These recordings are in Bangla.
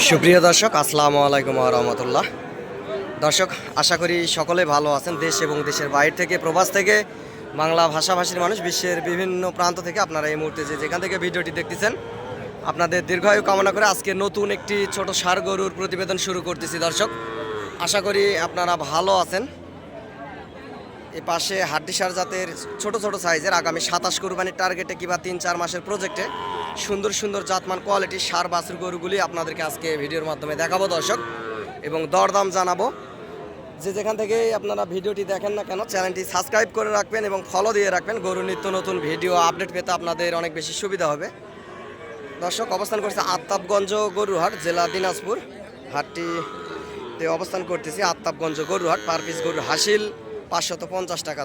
সুপ্রিয় দর্শক, আসসালামু আলাইকুম ওয়া রাহমাতুল্লাহ। দর্শক, আশা করি সকলে ভালো আছেন। দেশ এবং দেশের বাইরে থেকে, প্রবাস থেকে, বাংলা ভাষাভাষীর মানুষ, বিশ্বের বিভিন্ন প্রান্ত থেকে আপনারা এই মুহূর্তে যেখান থেকে ভিডিওটি দেখতেছেন, আপনাদের দীর্ঘায়ু কামনা করে আজকে নতুন একটি ছোট ষাঁড় গরুর প্রতিবেদন শুরু করতেছি। দর্শক, আশা করি আপনারা ভালো আছেন। এই পাশে হাড্ডি ষাঁড় জাতের ছোট ছোট সাইজের আগামী 27 কুরবানির টার্গেটে কিংবা 3-4 মাসের প্রজেক্টে সুন্দর সুন্দর জাতমান কোয়ালিটির ষাঁড় বাছুর গরুগুলি আপনাদেরকে আজকে ভিডিওর মাধ্যমে দেখাবো দর্শক, এবং দরদাম জানাবো। যেখান থেকে আপনারা ভিডিওটি দেখেন না কেন, চ্যানেলটি সাবস্ক্রাইব করে রাখবেন এবং ফলো দিয়ে রাখবেন। গরুর নিত্য নতুন ভিডিও আপডেট পেতে আপনাদের অনেক বেশি সুবিধা হবে। দর্শক, অবস্থান করছে আত্তাবগঞ্জ গরুহাট, জেলা দিনাজপুর। হাটটিতে অবস্থান করতেছি আত্তাবগঞ্জ গরুহাট। পার পিস গরুর হাসিল 550 টাকা।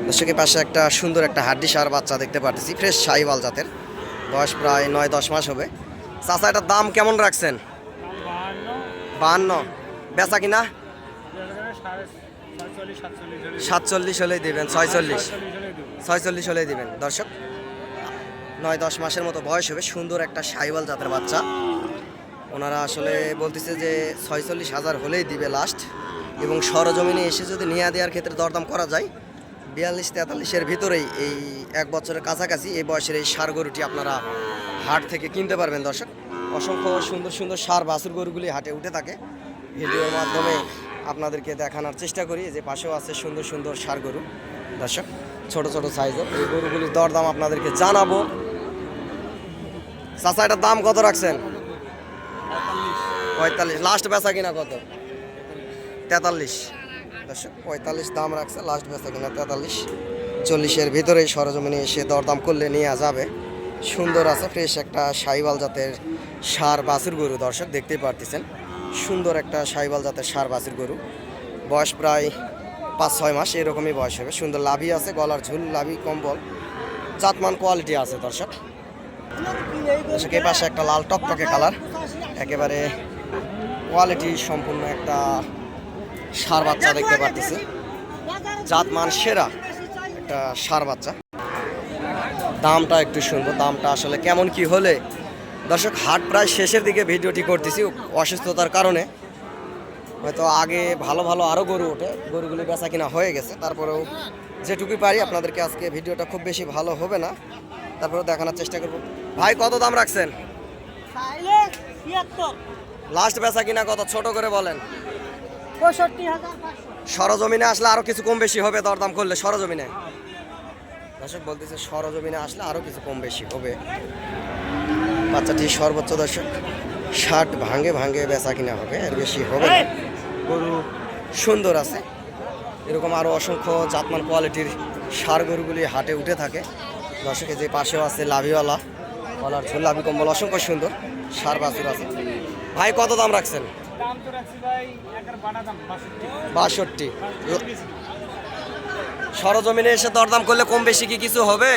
দর্শকের পাশে একটা সুন্দর একটা হাড্ডি ষাঁড় বাচ্চা দেখতে পাচ্ছি, ফ্রেশ শাহিওয়াল জাতের, বয়স প্রায় 9-10 মাস হবে। চাচা, এটার দাম কেমন রাখছেন? 52। বেচা কিনা 47 হলেই দিবেন। 46 হলেই দিবেন। দর্শক, 9-10 মাসের মতো বয়স হবে, সুন্দর একটা শাহিওয়াল জাতের বাচ্চা। ওনারা আসলে বলতেছে যে 46,000 হলেই দিবে লাস্ট, এবং সরজমিনে এসে যদি নিয়ে দেওয়ার ক্ষেত্রে দরদাম করা যায় 42-43-এর ভিতরেই, এই 1 বছরের কাছাকাছি এই বয়সের এই ষাঁড় গরুটি আপনারা হাট থেকে কিনতে পারবেন। দর্শক, অসংখ্য সুন্দর সুন্দর ষাঁড় বাছুর গরুগুলি হাটে উঠে থাকে, ভিডিওর মাধ্যমে আপনাদেরকে দেখানোর চেষ্টা করি। যে পাশেও আছে সুন্দর সুন্দর ষাঁড় গরু। দর্শক, ছোট ছোট সাইজের এই গরুগুলির দরদাম আপনাদেরকে জানাবো। চাচা, এটার দাম কত রাখছেন? 45। লাস্ট বেচা কিনা কত? 43। দর্শক, 45 দাম রাখছে, লাস্ট বেচা কিনা 43। 40-এর ভিতরেই সরজমিনে এসে দরদাম করলে নেওয়া যাবে। সুন্দর আছে, ফ্রেশ একটা শাহিওয়াল জাতের ষাঁড় বাছুর গরু। দর্শক, দেখতেই পারতেছেন, সুন্দর একটা শাহিওয়াল জাতের ষাঁড় বাছুর গরু। বয়স প্রায় 5-6 মাস এরকমই বয়স হবে। সুন্দর লাভি আছে, গলার ঝুল, লাভি কম্বল, জাতমান কোয়ালিটি আছে। দর্শক, এ পাশে একটা লাল টকটকে কালার, একেবারে কোয়ালিটি সম্পূর্ণ একটা ষাঁড় বাচ্চা দেখতে পাচ্ছি, জাতমান সেরা একটা ষাঁড় বাচ্চা। দামটা একটু শুনবো, দামটা আসলে কেমন কি হলে। দর্শক, হাট প্রায় শেষের দিকে ভিডিওটি করতেছি, অসুস্থতার কারণে হয়তো আগে ভালো ভালো আরও গরু ওঠে, গরুগুলি বেচা কিনা হয়ে গেছে। তারপরেও যেটুকুই পারি আপনাদেরকে আজকে ভিডিওটা খুব বেশি ভালো হবে না, তারপরেও দেখানোর চেষ্টা করব। ভাই, কত দাম রাখছেন? লাস্ট বেচা কিনা কত, ছোট করে বলেন। 65,000। সরজমিনে আসলে আরো কিছু কম বেশি হবে দরদাম করলে। সরজমিনে দর্শক বলতেছে সরজমিনে আসলে আরো কিছু কম বেশি হবে। বাচ্চাটি সর্বোচ্চ দর্শক 60 ভাঙে ভাঙে বেচা কিনা হবে, এর বেশি হবে না। গরু সুন্দর আছে, এরকম আরো অসংখ্য জাতমান কোয়ালিটির ষাঁড় গরুগুলি হাটে উঠে থাকে। দর্শকের যে পাশেও আছে লাভিওয়ালা, গলার ঝোল, লাভি কম্বল, অসংখ্য সুন্দর ষাঁড় বাছুর আছে। ভাই, কত দাম রাখছেন? 62। সরজমিনে এসে দরদাম করলে কম বেশি কি কিছু হবে?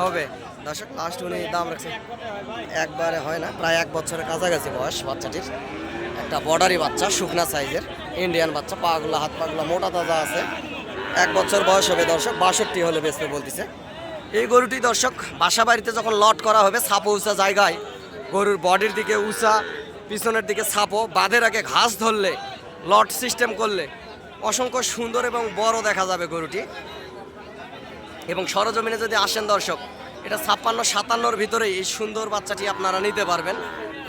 হবে। দর্শক, লাস্ট উনি দাম রাখছেন, একবারে হয় না, প্রায় 1 বছরের কাছাকাছি বয়স বাচ্চাটির। একটা বর্ডারি বাচ্চা, শুকনা সাইজের ইন্ডিয়ান বাচ্চা, পাগুলো হাত পাগুলো মোটা তাজা আছে। 1 বছর বয়স হবে। দর্শক, 62 হলে বেচতে বলতেছে। এই গরুটি দর্শক বাসা বাড়িতে যখন লট করা হবে, ছাপো উঁচা জায়গায়, গরুর বডির দিকে উঁচা, পিছনের দিকে ছাপো, বাঁধের আগে ঘাস ধরলে, লট সিস্টেম করলে অসংখ্য সুন্দর এবং বড় দেখা যাবে গরুটি। এবং সরজমিনে যদি আসেন দর্শক, এটা 56-57-র ভিতরেই এই সুন্দর বাচ্চাটি আপনারা নিতে পারবেন।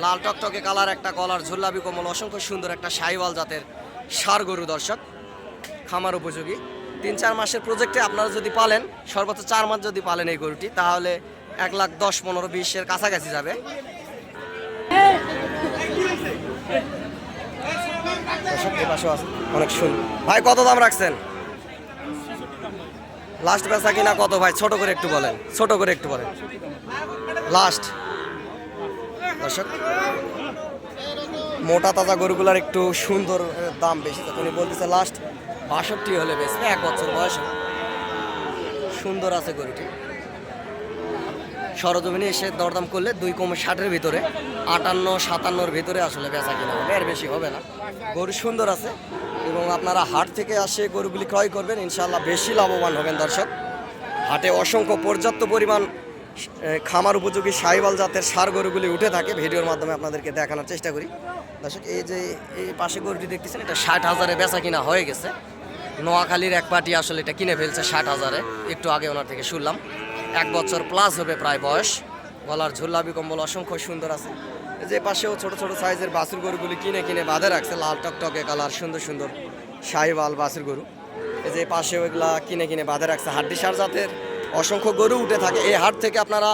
লাল টকটকে কালার, একটা গলার ঝোলাবি কোমল, অসংখ্য সুন্দর একটা শাহিওয়াল জাতের ষাঁড় গরু। দর্শক, খামার উপযোগী। 3-4 মাসের প্রজেক্টে আপনারা যদি পালেন, সর্বোচ্চ 4 মাস যদি পালেন এই গরুটি, তাহলে 1,10-15-20-এর কাছাকাছি যাবে। অনেক সুন্দর। ভাই, কত দাম রাখছেন? লাস্ট বেচা কিনা কত ভাই? ছোট করে একটু বলেন, ছোট করে একটু বলেন লাস্ট। দর্শক, মোটা তাজা গরুগুলার একটু সুন্দর দাম বেশি, উনি বলতেছে লাস্ট 62 হলে বেচবে। 1 বছর বয়স, সুন্দর আছে গরুটি। সরজমিনে এসে দরদাম করলে 2,60-এর ভিতরে, 58-57-র ভিতরে আসলে বেচা কিনা হবে, এর বেশি হবে না। গরু সুন্দর আছে, এবং আপনারা হাট থেকে আসে গরুগুলি ক্রয় করবেন, ইনশাআল্লাহ বেশি লাভবান হবেন। দর্শক, হাটে অসংখ্য পর্যাপ্ত পরিমাণ খামার উপযোগী সাহিওয়াল জাতের ষাঁড় গরুগুলি উঠে থাকে, ভিডিওর মাধ্যমে আপনাদেরকে দেখানোর চেষ্টা করি। দর্শক এই যে এই পাশে গরুটি দেখতেছেন, এটা 60,000-এ বেচা কিনা হয়ে গেছে। নোয়াখালীর এক পার্টি আসলে এটা কিনে ফেলছে 60,000-এ, একটু আগে ওনার থেকে শুনলাম। 1 বছর প্লাস হবে প্রায় বয়স, গলার ঝুল্লাবি কম্বল অসংখ্য সুন্দর আছে। যে পাশেও ছোট ছোট সাইজের বাছুর গরুগুলি কিনে বাঁধে রাখছে, লাল টকটকে কালার সুন্দর সুন্দর সাহিওয়াল বাছুর গরু। এই যে পাশেও এগুলা কিনে বাঁধে রাখছে। হাড্ডিসার জাতের অসংখ্য গরু উঠে থাকে এই হাট থেকে। আপনারা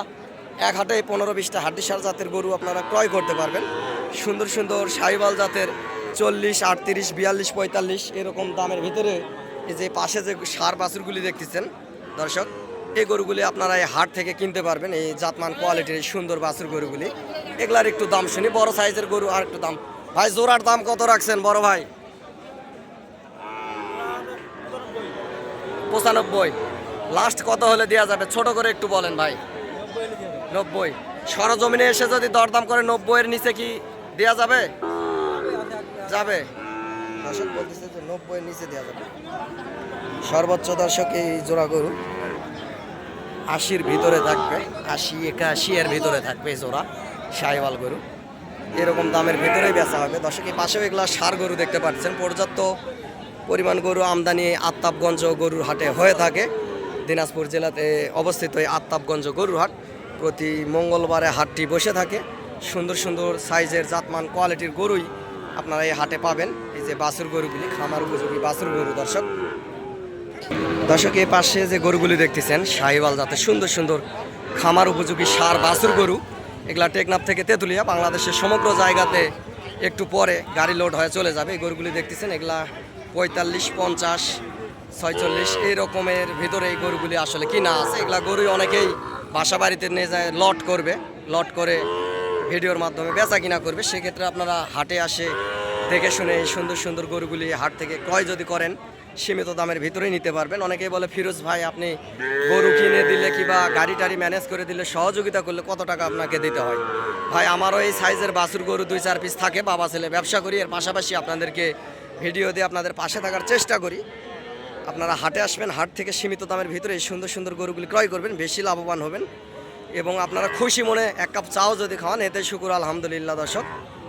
এক হাটে 15-20টা হাড্ডিসার জাতের গরু আপনারা ক্রয় করতে পারবেন। সুন্দর সুন্দর সাহিওয়াল জাতের 40, 38, 42, 45 এরকম দামের ভিতরে এই যে পাশে যে ষাঁড় বাছুরগুলি দেখতেছেন দর্শক, এই গরুগুলি আপনারা এই হাট থেকে কিনতে পারবেন। এই জাতমান কোয়ালিটির এই সুন্দর বাছুর গরুগুলি, এগুলার একটু দাম শুনি। বড় সাইজের গরু আর একটু দাম। ভাই জোড়ার দাম কত রাখছেন বড় ভাই? 95। লাস্ট কত হলে দেওয়া যাবে? ছোট করে একটু বলেন ভাই। 90। সরজমিনে এসে যদি দরদাম করে 90-এর নিচে কি দেওয়া যাবে? যাবে। দর্শক বলতেছে যে 90-এর নিচে দেওয়া যাবে। সর্বোচ্চ দর্শক এই জোড়া গরু 80-র ভিতরে থাকবে, 80, 81-এর ভিতরে থাকবে এই জোড়া সাহিওয়াল গরু। এরকম দামের ভিতরেই বেচা হবে। দর্শক এই পাশেও এগুলা ষাঁড় গরু দেখতে পাচ্ছেন। পর্যাপ্ত পরিমাণ গরু আমদানি আত্তাবগঞ্জ গরুর হাটে হয়ে থাকে। দিনাজপুর জেলাতে অবস্থিত এই আত্তাবগঞ্জ গরুর হাট। প্রতি মঙ্গলবারে হাটটি বসে থাকে। সুন্দর সুন্দর সাইজের জাতমান কোয়ালিটির গরুই আপনারা এই হাটে পাবেন। এই যে বাছুর গরুগুলি, খামার উপযোগী বাছুর গরু। দর্শক এই পাশে যে গরুগুলি দেখতেছেন সাহিওয়াল জাতের সুন্দর সুন্দর খামার উপযোগী ষাঁড় বাছুর গরু। এগুলা টেকনাফ থেকে তেঁতুলিয়া, বাংলাদেশের সমগ্র জায়গাতে একটু পরে গাড়ি লোড হয়ে চলে যাবে। এই গরুগুলি দেখতেছেন এগুলা 45, 50, 46 এই রকমের ভিতরে এই গরুগুলি আসলে কিনা আছে। এগুলা গরুই অনেকেই বাসা বাড়িতে নিয়ে যায়, লট করবে, লট করে ভিডিওর মাধ্যমে বেচা কিনা করবে। সেক্ষেত্রে আপনারা হাটে আসে দেখে শুনে এই সুন্দর সুন্দর গরুগুলি হাট থেকে ক্রয় যদি করেন সীমিত দামের ভিতরেই নিতে পারবেন। অনেকেই বলে ফিরোজ ভাই আপনি গরু কিনে দিলে কিংবা গাড়ি টাড়ি ম্যানেজ করে দিলে সহযোগিতা করলে কত টাকা আপনাকে দিতে হয়? ভাই আমারও এই সাইজের বাছুর গরু 2-4 পিস থাকে, বাবা ছেলে ব্যবসা করি, এর পাশাপাশি আপনাদেরকে ভিডিও দিয়ে আপনাদের পাশে থাকার চেষ্টা করি। আপনারা হাটে আসবেন, হাট থেকে সীমিত দামের ভিতরে এই সুন্দর সুন্দর গরুগুলি ক্রয় করবেন, বেশি লাভবান হবেন। এবং আপনারা খুশি মনে 1 কাপ চাও যদি খাওয়ান এতে শুকুর আলহামদুলিল্লাহ। দর্শক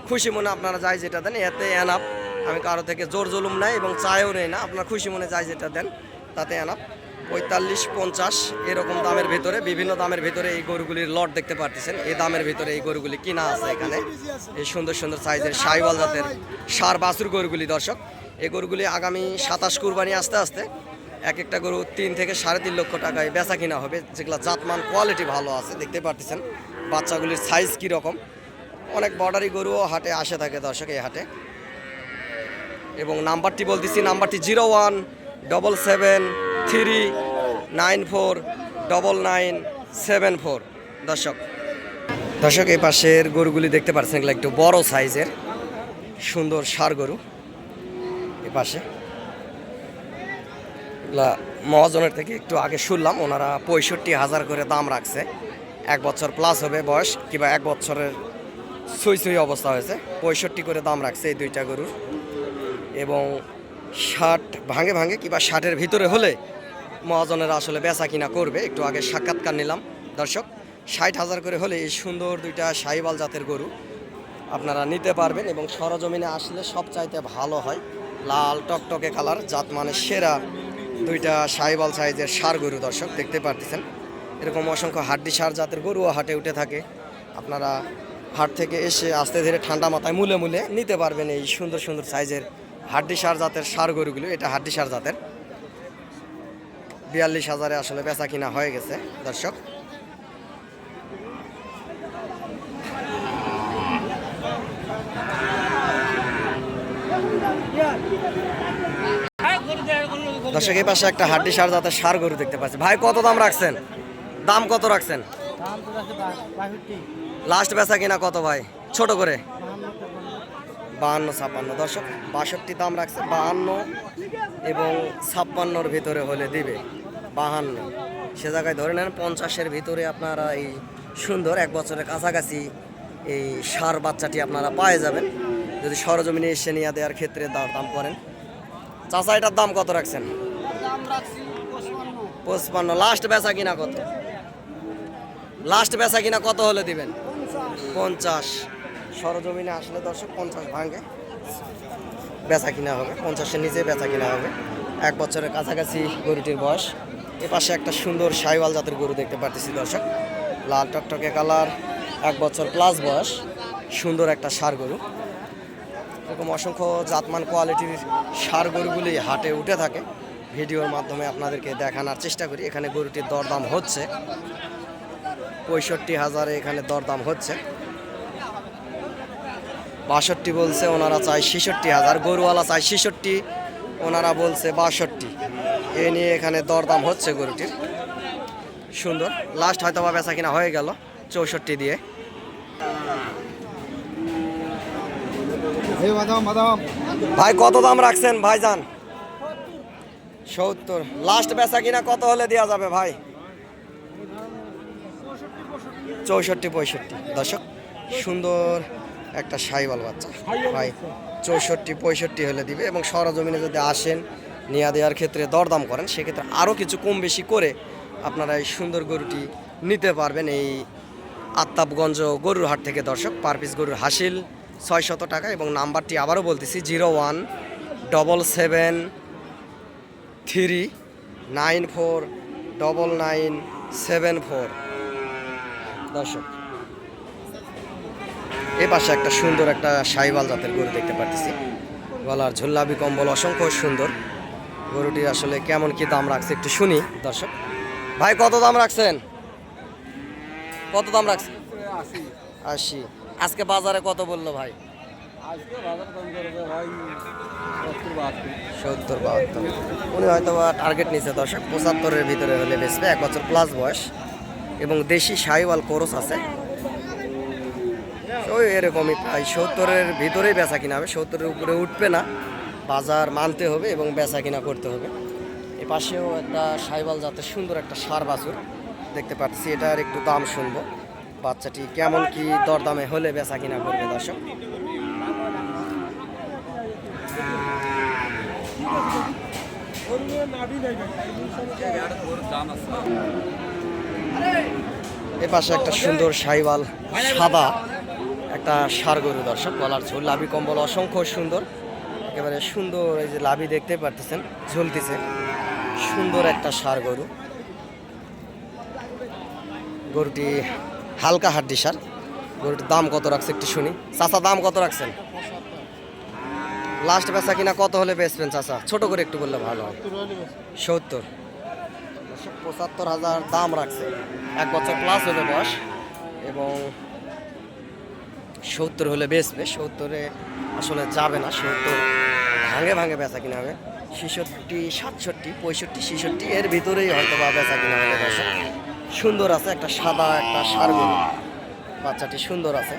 খুশি মনে আপনারা যাই যেটা দেন এতে এনাফ। আমি কারো থেকে জোর জুলুম নাই এবং চায়ও নেই না। আপনারা খুশি মনে যাই যেটা দেন তাতে এনাফ। 45, 50 এরকম দামের ভিতরে, বিভিন্ন দামের ভিতরে এই গরুগুলির লট দেখতে পারতেছেন। এই দামের ভিতরে এই গরুগুলি কিনা আছে এখানে। এই সুন্দর সুন্দর সাইজের সাহিওয়াল জাতের ষাঁড় বাছুর গরুগুলি দর্শক, এই গরুগুলি আগামী 27 কুরবানি আস্তে আস্তে এক একটা গরু 3 থেকে 3.5 লক্ষ টাকায় বেচা কিনা হবে। যেগুলো জাতমান কোয়ালিটি ভালো আছে দেখতে পারতেছেন। বাচ্চাগুলির সাইজ কীরকম, অনেক বর্ডারি গরুও হাটে আসে থাকে দর্শক এই হাটে। এবং নাম্বারটি বলতেছি, নাম্বারটি 017739499974। দর্শক এই পাশের গরুগুলি দেখতে পাচ্ছেন, এগুলো একটু বড় সাইজের সুন্দর ষাঁড় গরু। এই পাশে এগুলা মহাজনের থেকে একটু আগে শুনলাম ওনারা 65,000 করে দাম রাখছে। 1 বছর প্লাস হবে বয়স, কিংবা 1 বছরের সুই অবস্থা হয়েছে। 65 করে দাম রাখছে এই দুইটা গরুর। এবং 60 ভাঙে কিংবা 60-এর ভিতরে হলে মহাজনেরা আসলে বেচা কিনা করবে। একটু আগে সাক্ষাৎকার নিলাম দর্শক। 60,000 করে হলে এই সুন্দর দুইটা সাহিওয়াল জাতের গরু আপনারা নিতে পারবেন। এবং সরজমিনে আসলে সবচাইতে ভালো হয়, লাল টকটকে কালার জাত মানে সেরা দুইটা সাহিওয়াল সাইজের ষাঁড় গরু দর্শক দেখতে পারতেছেন। এরকম অসংখ্য হাড্ডি ষাঁড় জাতের গরুও হাটে উঠে থাকে। আপনারা হাট থেকে এসে আস্তে ধীরে ঠান্ডা মাথায় মুলে নিতে পারবেন এই সুন্দর সুন্দর সাইজের হাড্ডি ষাঁড় জাতের ষাঁড় গরুগুলো। এটা হাড্ডি ষাঁড় জাতের 42,000-এ আসলে বেচা কিনা হয়ে গেছে দর্শক। দর্শক এই পাশে একটা হাড্ডি ষাঁড় জাতের ষাঁড় গরু দেখতে পাচ্ছি। ভাই কত দাম রাখছেন? দাম কত রাখছেন? লাস্ট বেচা কিনা কত ভাই? ছোট করে 52-56 দর্শক। 62 দাম রাখছে, 52 এবং 56-র ভিতরে হলে দিবে। 52 সে জায়গায় ধরে নেন 50-এর ভিতরে আপনারা এই সুন্দর 1 বছরের কাছাকাছি এই ষাঁড় বাচ্চাটি আপনারা পেয়ে যাবেন যদি সরজমিনে এসে নিয়ে দেওয়ার ক্ষেত্রে দাম করেন। চাচা এটার দাম কত রাখছেন? 55। লাস্ট বেচা কিনা কত? লাস্ট বেচা কিনা কত হলে দিবেন? 50। সরজমিনে আসলে দর্শক 50 ভাঙে বেচা কিনা হবে, 50-এর নিচে বেচা কিনা হবে। 1 বছরের কাছাকাছি গরুটির বয়স। এ পাশে একটা সুন্দর শাহিওয়াল জাতের গরু দেখতে পাচ্ছি দর্শক, লাল টকটকে কালার, 1 বছর প্লাস বয়স, সুন্দর একটা ষাঁড় গরু। এরকম অসংখ্য জাতমান কোয়ালিটির ষাঁড় গরুগুলি হাটে উঠে থাকে, ভিডিওর মাধ্যমে আপনাদেরকে দেখানোর চেষ্টা করি। এখানে গরুটির দরদাম হচ্ছে 65,000, এখানে দরদাম হচ্ছে 62 বলছে, ওনারা চায় 66,000। গরুওয়ালা চায় 66, ওনারা বলছে 62। এ নিয়ে এখানে দরদাম হচ্ছে গরুটির। সুন্দর, লাস্ট হয়তো বা বেচা কিনা হয়ে গেল 64 দিয়ে। ভাই কত দাম রাখছেন ভাইজান? 70। লাস্ট বেচা কিনা কত হলে দেওয়া যাবে ভাই? 64-65। দর্শক, সুন্দর একটা শাহিওয়াল বাচ্চা ভাই, 64-65 হলে দিবে। এবং সরজমিনে যদি আসেন, নিয়ে দেওয়ার ক্ষেত্রে দরদাম করেন, সেক্ষেত্রে আরও কিছু কম বেশি করে আপনারা এই সুন্দর গরুটি নিতে পারবেন এই আত্তাবগঞ্জ গরুর হাট থেকে। দর্শক, পার পিস গরুর হাসিল 600 টাকা। এবং নাম্বারটি আবারও বলতেছি, 017739499974। দর্শক, এ পাশে একটা সুন্দর একটা শাহিওয়াল জাতের গরু দেখতে পাচ্ছি, গলার ঝুল্লাবি কম্বল অসংখ্য সুন্দর। গরুটি আসলে কেমন কি দাম রাখছে একটু শুনি দর্শক। ভাই কত দাম রাখছেন? কত দাম রাখছেন? 80। আজকে বাজারে কত বললো ভাই? 70-72। উনি হয়তো বা টার্গেট নিচ্ছে দর্শক 75-এর ভিতরে হলে বেচবে। 1 বছর প্লাস বয়স এবং দেশি শাহিওয়াল কোরস আছে। ওই এরকমই প্রায় 70-এর ভিতরেই বেচা কিনা হবে, 70-এর উপরে উঠবে না। বাজার মানতে হবে এবং বেচা কিনা করতে হবে। এ পাশেও একটা শাহিওয়াল জাতের সুন্দর একটা ষাঁড় বাছুর দেখতে পাচ্ছি, এটার একটু দাম শুনবো, বাচ্চাটি কেমন কি দরদামে হলে বেচা কিনা করবে দর্শক। এ পাশে একটা সুন্দর শাহিওয়াল সাদা একটা ষাঁড় গরু দর্শক, গলার ঝোল, লাভি কম্বল অসংখ্য সুন্দর, একেবারে সুন্দর। এই যে লাভি দেখতে পারতেছেন ঝুলতেছে, সুন্দর একটা ষাঁড় গরু। গরুটি হালকা হাড্ডি ষাঁড়। গরুটির দাম কত রাখছে একটু শুনি। চাচা দাম কত রাখছেন? লাস্ট বেচা কিনা কত হলে বেচবেন চাচা? ছোট করে একটু বললে ভালো হয়। 70। 75,000 দাম রাখছে, 1 বছর প্লাস হলে বয়স এবং 70 হলে বেচবে। 70-এ আসলে যাবে না, 70 ভাঙে ভাঙে বেচা কিনা হবে। 66, 67, 65, 66 এর ভিতরেই হয়তো বা বেচা কিনা হবে দর্শক। সুন্দর আছে একটা সাদা একটা ষাঁড় গরু, বাচ্চাটি সুন্দর আছে।